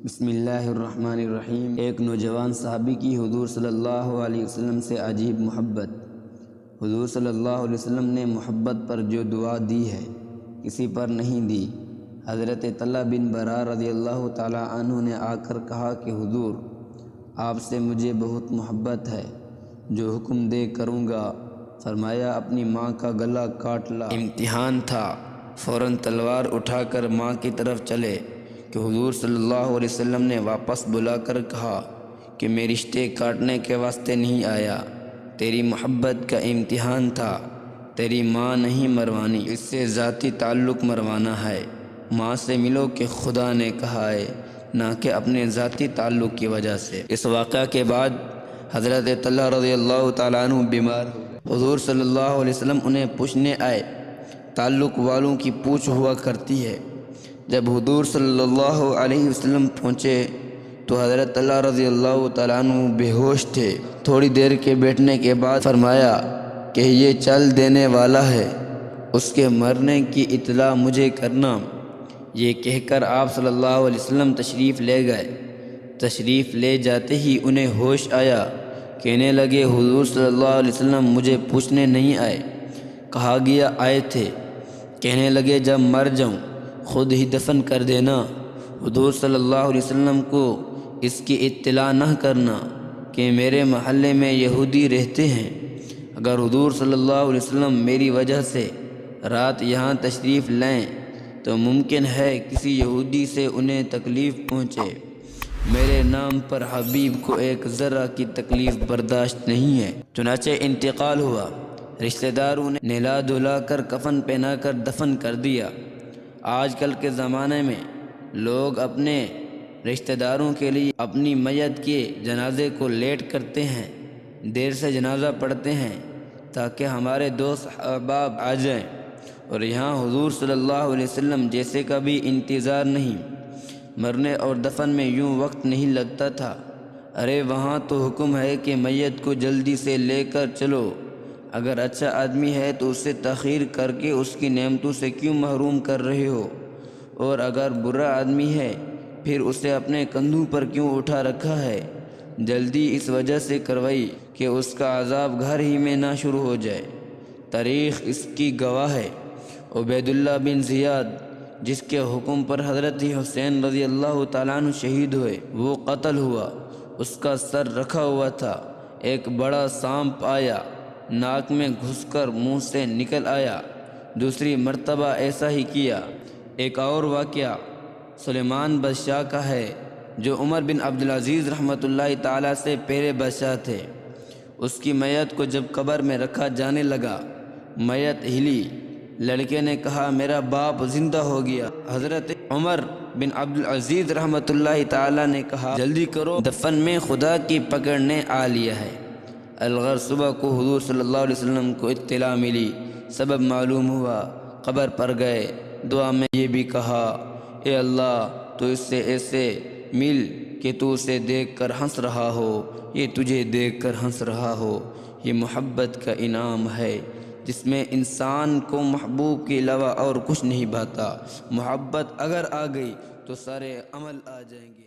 بسم اللہ الرحمن الرحیم۔ ایک نوجوان صحابی کی حضور صلی اللہ علیہ وسلم سے عجیب محبت۔ حضور صلی اللہ علیہ وسلم نے محبت پر جو دعا دی ہے کسی پر نہیں دی۔ حضرت طلحہ بن برا رضی اللہ تعالی عنہ نے آ کر کہا کہ حضور آپ سے مجھے بہت محبت ہے، جو حکم دے کروں گا۔ فرمایا اپنی ماں کا گلا کاٹ لا۔ امتحان تھا، فوراً تلوار اٹھا کر ماں کی طرف چلے کہ حضور صلی اللہ علیہ وسلم نے واپس بلا کر کہا کہ میں رشتے کاٹنے کے واسطے نہیں آیا، تیری محبت کا امتحان تھا، تیری ماں نہیں مروانی، اس سے ذاتی تعلق مروانا ہے۔ ماں سے ملو کہ خدا نے کہا ہے، نہ کہ اپنے ذاتی تعلق کی وجہ سے۔ اس واقعہ کے بعد حضرت طلحہ رضی اللہ تعالیٰ عنہ بیمار ہو، حضور صلی اللہ علیہ وسلم انہیں پوچھنے آئے۔ تعلق والوں کی پوچھ ہوا کرتی ہے۔ جب حضور صلی اللہ علیہ وسلم پہنچے تو حضرت طلحہ رضی اللہ تعالیٰ عنہ بے ہوش تھے۔ تھوڑی دیر کے بیٹھنے کے بعد فرمایا کہ یہ چل دینے والا ہے، اس کے مرنے کی اطلاع مجھے کرنا۔ یہ کہہ کر آپ صلی اللہ علیہ وسلم تشریف لے گئے۔ تشریف لے جاتے ہی انہیں ہوش آیا، کہنے لگے حضور صلی اللہ علیہ وسلم مجھے پوچھنے نہیں آئے، کہا گیا آئے تھے۔ کہنے لگے جب مر جاؤں خود ہی دفن کر دینا، حضور صلی اللہ علیہ وسلم کو اس کی اطلاع نہ کرنا کہ میرے محلے میں یہودی رہتے ہیں۔ اگر حضور صلی اللہ علیہ وسلم میری وجہ سے رات یہاں تشریف لیں تو ممکن ہے کسی یہودی سے انہیں تکلیف پہنچے۔ میرے نام پر حبیب کو ایک ذرہ کی تکلیف برداشت نہیں ہے۔ چنانچہ انتقال ہوا، رشتہ داروں نے نہلا دھلا کر کفن پہنا کر دفن کر دیا۔ آج کل کے زمانے میں لوگ اپنے رشتہ داروں کے لیے اپنی میت کے جنازے کو لیٹ کرتے ہیں، دیر سے جنازہ پڑھتے ہیں تاکہ ہمارے دوست احباب آ جائیں، اور یہاں حضور صلی اللہ علیہ وسلم جیسے کا بھی انتظار نہیں۔ مرنے اور دفن میں یوں وقت نہیں لگتا تھا۔ ارے وہاں تو حکم ہے کہ میت کو جلدی سے لے کر چلو۔ اگر اچھا آدمی ہے تو اسے تاخیر کر کے اس کی نعمتوں سے کیوں محروم کر رہے ہو، اور اگر برا آدمی ہے پھر اسے اپنے کندھوں پر کیوں اٹھا رکھا ہے۔ جلدی اس وجہ سے کروائی کہ اس کا عذاب گھر ہی میں نہ شروع ہو جائے۔ تاریخ اس کی گواہ ہے۔ عبید اللہ بن زیاد جس کے حکم پر حضرت حسین رضی اللہ تعالیٰ عنہ شہید ہوئے، وہ قتل ہوا۔ اس کا سر رکھا ہوا تھا، ایک بڑا سانپ آیا، ناک میں گھس کر منہ سے نکل آیا۔ دوسری مرتبہ ایسا ہی کیا۔ ایک اور واقعہ سلیمان بادشاہ کا ہے، جو عمر بن عبدالعزیز رحمۃ اللہ تعالیٰ سے پہلے بادشاہ تھے۔ اس کی میت کو جب قبر میں رکھا جانے لگا، میت ہلی۔ لڑکے نے کہا میرا باپ زندہ ہو گیا۔ حضرت عمر بن عبدالعزیز رحمۃ اللہ تعالیٰ نے کہا جلدی کرو، دفن میں خدا کی پکڑ نے آ لیا ہے۔ الغر صبح کو حضور صلی اللہ علیہ وسلم کو اطلاع ملی، سبب معلوم ہوا، قبر پر گئے، دعا میں یہ بھی کہا اے اللہ تو اس سے ایسے مل کہ تو اسے دیکھ کر ہنس رہا ہو، یہ تجھے دیکھ کر ہنس رہا ہو۔ یہ محبت کا انعام ہے جس میں انسان کو محبوب کے علاوہ اور کچھ نہیں بھاتا۔ محبت اگر آ گئی تو سارے عمل آ جائیں گے۔